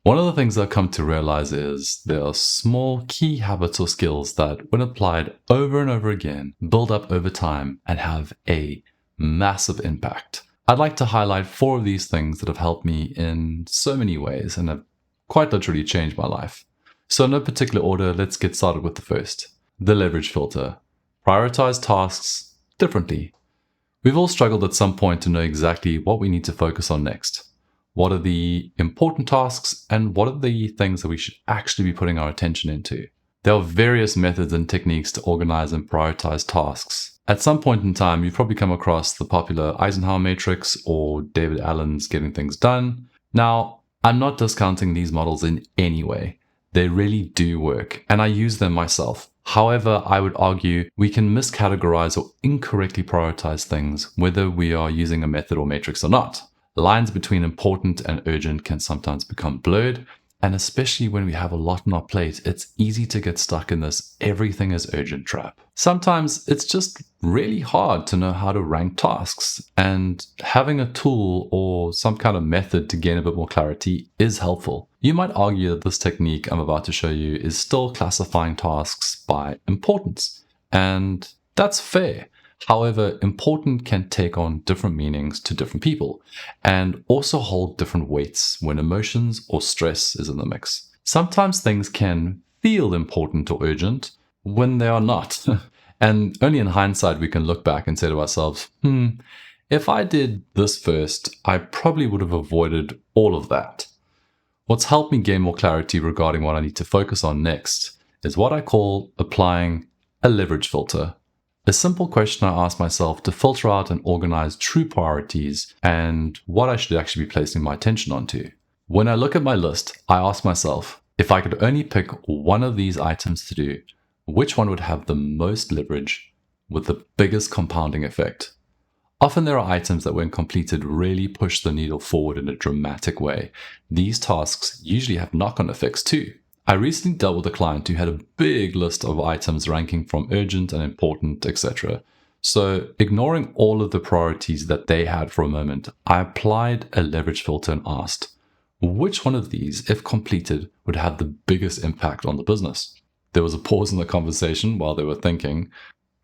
One of the things I've come to realize is there are small key habits or skills that, when applied over and over again, build up over time and have a massive impact. I'd like to highlight 4 of these things that have helped me in so many ways and have quite literally changed my life. So in no particular order, let's get started with the first. The leverage filter. Prioritize tasks differently. We've all struggled at some point to know exactly what we need to focus on next. What are the important tasks and what are the things that we should actually be putting our attention into? There are various methods and techniques to organize and prioritize tasks. At some point in time, you've probably come across the popular Eisenhower matrix or David Allen's Getting Things Done. Now, I'm not discounting these models in any way. They really do work, and I use them myself. However, I would argue we can miscategorize or incorrectly prioritize things, whether we are using a method or matrix or not. Lines between important and urgent can sometimes become blurred, and especially when we have a lot on our plate, it's easy to get stuck in this everything is urgent trap. Sometimes it's just really hard to know how to rank tasks, and having a tool or some kind of method to gain a bit more clarity is helpful. You might argue that this technique I'm about to show you is still classifying tasks by importance, and that's fair. However, important can take on different meanings to different people and also hold different weights when emotions or stress is in the mix. Sometimes things can feel important or urgent when they are not. And only in hindsight we can look back and say to ourselves, if I did this first, I probably would have avoided all of that. What's helped me gain more clarity regarding what I need to focus on next is what I call applying a leverage filter. A simple question I ask myself to filter out and organize true priorities and what I should actually be placing my attention onto. When I look at my list, I ask myself, if I could only pick one of these items to do, which one would have the most leverage with the biggest compounding effect? Often there are items that when completed really push the needle forward in a dramatic way. These tasks usually have knock-on effects too. I recently dealt with a client who had a big list of items ranking from urgent and important, etc. So ignoring all of the priorities that they had for a moment, I applied a leverage filter and asked, which one of these, if completed, would have the biggest impact on the business? There was a pause in the conversation while they were thinking,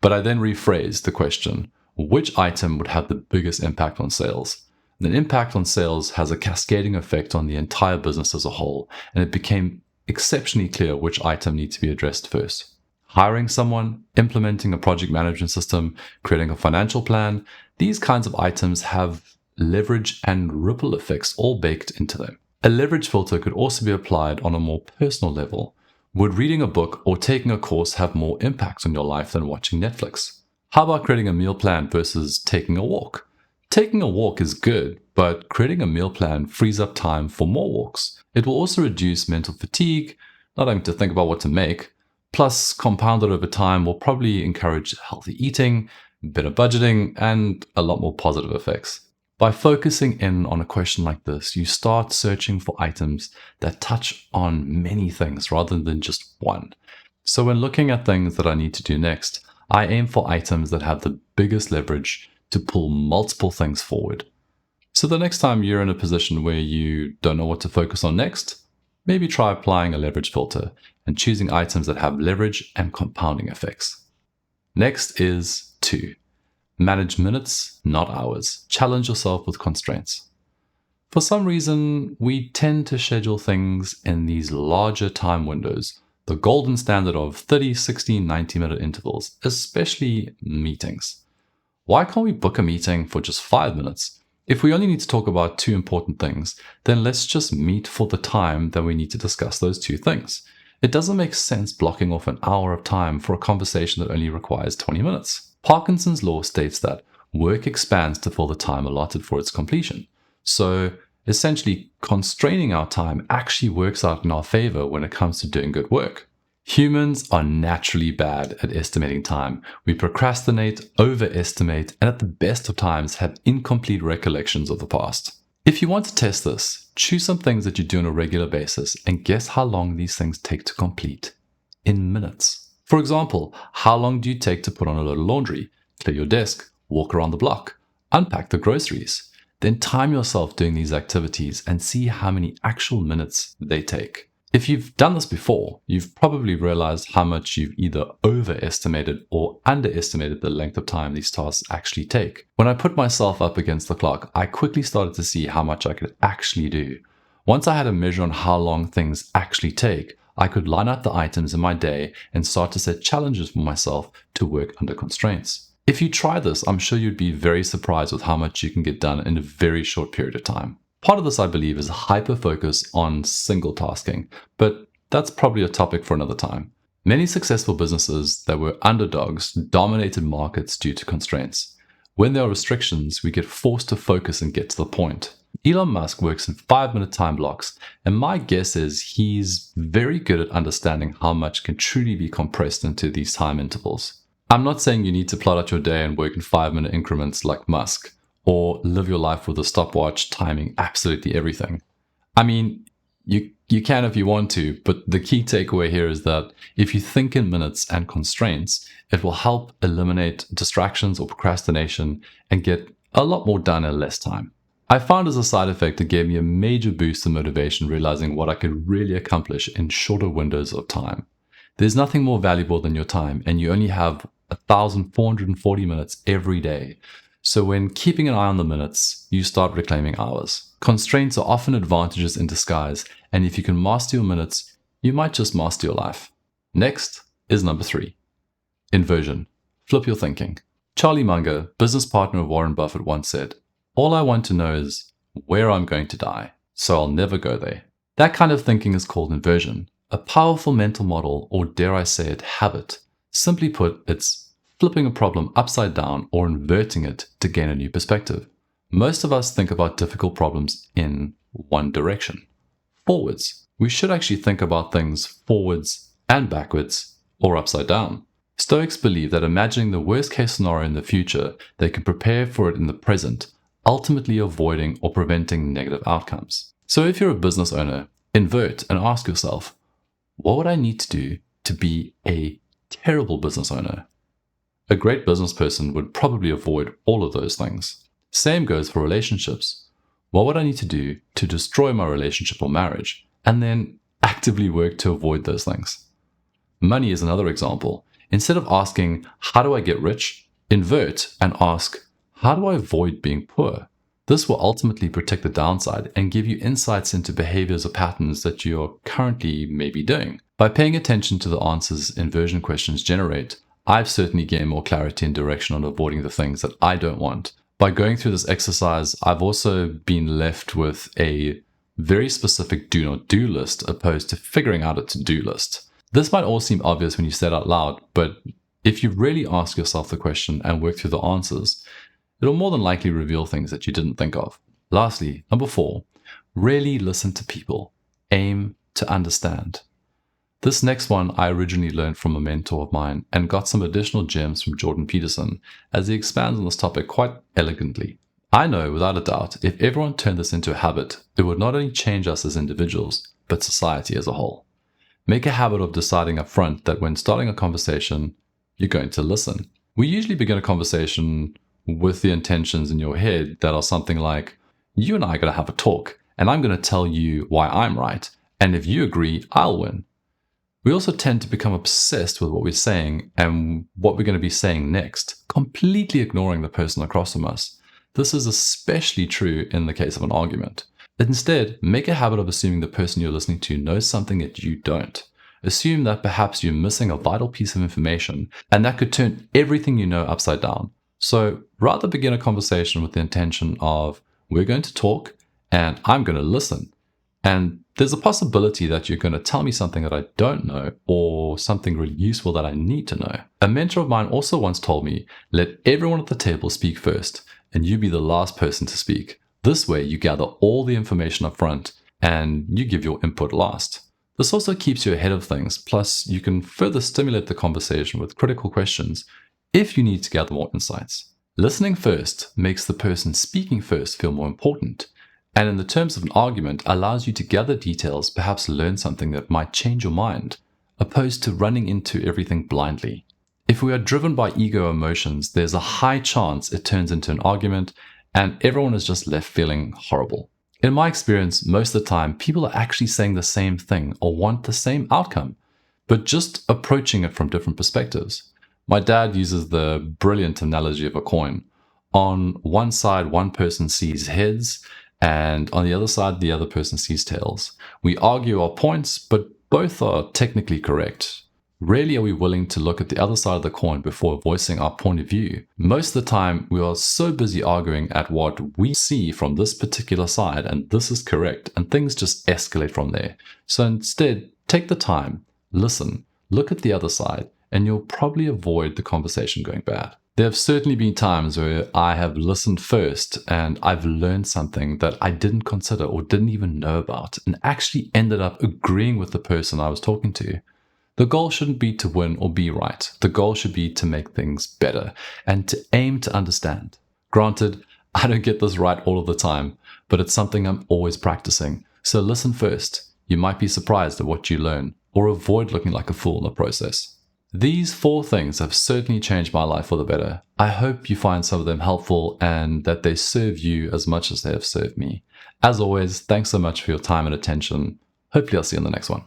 but I then rephrased the question, which item would have the biggest impact on sales? An impact on sales has a cascading effect on the entire business as a whole, and it became exceptionally clear which item needs to be addressed first. Hiring someone, implementing a project management system, creating a financial plan, these kinds of items have leverage and ripple effects all baked into them. A leverage filter could also be applied on a more personal level. Would reading a book or taking a course have more impact on your life than watching Netflix? How about creating a meal plan versus taking a walk? Taking a walk is good, but creating a meal plan frees up time for more walks. It will also reduce mental fatigue, not having to think about what to make, plus compounded over time will probably encourage healthy eating, better budgeting, and a lot more positive effects. By focusing in on a question like this, you start searching for items that touch on many things rather than just one. So when looking at things that I need to do next, I aim for items that have the biggest leverage to pull multiple things forward. So the next time you're in a position where you don't know what to focus on next, maybe try applying a leverage filter and choosing items that have leverage and compounding effects. Next is 2. Manage minutes, not hours. Challenge yourself with constraints. For some reason, we tend to schedule things in these larger time windows, the golden standard of 30, 60, 90-minute intervals, especially meetings. Why can't we book a meeting for just 5 minutes? If we only need to talk about 2 important things, then let's just meet for the time that we need to discuss those 2 things. It doesn't make sense blocking off an hour of time for a conversation that only requires 20 minutes. Parkinson's law states that work expands to fill the time allotted for its completion. So essentially, constraining our time actually works out in our favor when it comes to doing good work. Humans are naturally bad at estimating time. We procrastinate, overestimate, and at the best of times have incomplete recollections of the past. If you want to test this, choose some things that you do on a regular basis and guess how long these things take to complete. In minutes. For example, how long do you take to put on a load of laundry, clear your desk, walk around the block, unpack the groceries? Then time yourself doing these activities and see how many actual minutes they take. If you've done this before, you've probably realized how much you've either overestimated or underestimated the length of time these tasks actually take. When I put myself up against the clock, I quickly started to see how much I could actually do. Once I had a measure on how long things actually take, I could line out the items in my day and start to set challenges for myself to work under constraints. If you try this, I'm sure you'd be very surprised with how much you can get done in a very short period of time. Part of this, I believe, is a hyper-focus on single tasking, but that's probably a topic for another time. Many successful businesses that were underdogs dominated markets due to constraints. When there are restrictions, we get forced to focus and get to the point. Elon Musk works in 5-minute time blocks, and my guess is he's very good at understanding how much can truly be compressed into these time intervals. I'm not saying you need to plot out your day and work in 5-minute increments like Musk, or live your life with a stopwatch timing absolutely everything. I mean, you can if you want to, but the key takeaway here is that if you think in minutes and constraints, it will help eliminate distractions or procrastination and get a lot more done in less time. I found as a side effect, it gave me a major boost in motivation, realizing what I could really accomplish in shorter windows of time. There's nothing more valuable than your time, and you only have 1,440 minutes every day. So when keeping an eye on the minutes, you start reclaiming hours. Constraints are often advantages in disguise, and if you can master your minutes, you might just master your life. Next is number 3. Inversion. Flip your thinking. Charlie Munger, business partner of Warren Buffett, once said, "All I want to know is where I'm going to die, so I'll never go there." That kind of thinking is called inversion, a powerful mental model, or dare I say it, habit. Simply put, it's flipping a problem upside down or inverting it to gain a new perspective. Most of us think about difficult problems in one direction, forwards. We should actually think about things forwards and backwards or upside down. Stoics believe that imagining the worst case scenario in the future, they can prepare for it in the present, ultimately avoiding or preventing negative outcomes. So if you're a business owner, invert and ask yourself, what would I need to do to be a terrible business owner? A great business person would probably avoid all of those things. Same goes for relationships. What would I need to do to destroy my relationship or marriage? And then actively work to avoid those things. Money is another example. Instead of asking, how do I get rich? Invert and ask, how do I avoid being poor? This will ultimately protect the downside and give you insights into behaviors or patterns that you're currently maybe doing. By paying attention to the answers inversion questions generate, I've certainly gained more clarity and direction on avoiding the things that I don't want. By going through this exercise, I've also been left with a very specific do not do list opposed to figuring out a to-do list. This might all seem obvious when you say it out loud, but if you really ask yourself the question and work through the answers, it'll more than likely reveal things that you didn't think of. Lastly, number 4, really listen to people. Aim to understand. This next one I originally learned from a mentor of mine and got some additional gems from Jordan Peterson as he expands on this topic quite elegantly. I know without a doubt, if everyone turned this into a habit, it would not only change us as individuals, but society as a whole. Make a habit of deciding up front that when starting a conversation, you're going to listen. We usually begin a conversation with the intentions in your head that are something like, you and I are going to have a talk, and I'm going to tell you why I'm right, and if you agree, I'll win. We also tend to become obsessed with what we're saying and what we're going to be saying next, completely ignoring the person across from us. This is especially true in the case of an argument. Instead, make a habit of assuming the person you're listening to knows something that you don't. Assume that perhaps you're missing a vital piece of information, and that could turn everything you know upside down. So rather begin a conversation with the intention of, we're going to talk, and I'm going to listen. And there's a possibility that you're going to tell me something that I don't know or something really useful that I need to know. A mentor of mine also once told me, let everyone at the table speak first and you be the last person to speak. This way you gather all the information up front and you give your input last. This also keeps you ahead of things, plus you can further stimulate the conversation with critical questions if you need to gather more insights. Listening first makes the person speaking first feel more important. And in the terms of an argument, allows you to gather details, perhaps learn something that might change your mind, opposed to running into everything blindly. If we are driven by ego emotions, there's a high chance it turns into an argument, and everyone is just left feeling horrible. In my experience, most of the time, people are actually saying the same thing or want the same outcome, but just approaching it from different perspectives. My dad uses the brilliant analogy of a coin. On one side, one person sees heads, and on the other side, the other person sees tails. We argue our points, but both are technically correct. Rarely are we willing to look at the other side of the coin before voicing our point of view. Most of the time, we are so busy arguing at what we see from this particular side, and this is correct, and things just escalate from there. So instead, take the time, listen, look at the other side, and you'll probably avoid the conversation going bad. There have certainly been times where I have listened first and I've learned something that I didn't consider or didn't even know about, and actually ended up agreeing with the person I was talking to. The goal shouldn't be to win or be right. The goal should be to make things better and to aim to understand. Granted, I don't get this right all of the time, but it's something I'm always practicing. So listen first. You might be surprised at what you learn, or avoid looking like a fool in the process. These 4 things have certainly changed my life for the better. I hope you find some of them helpful and that they serve you as much as they have served me. As always, thanks so much for your time and attention. Hopefully I'll see you in the next one.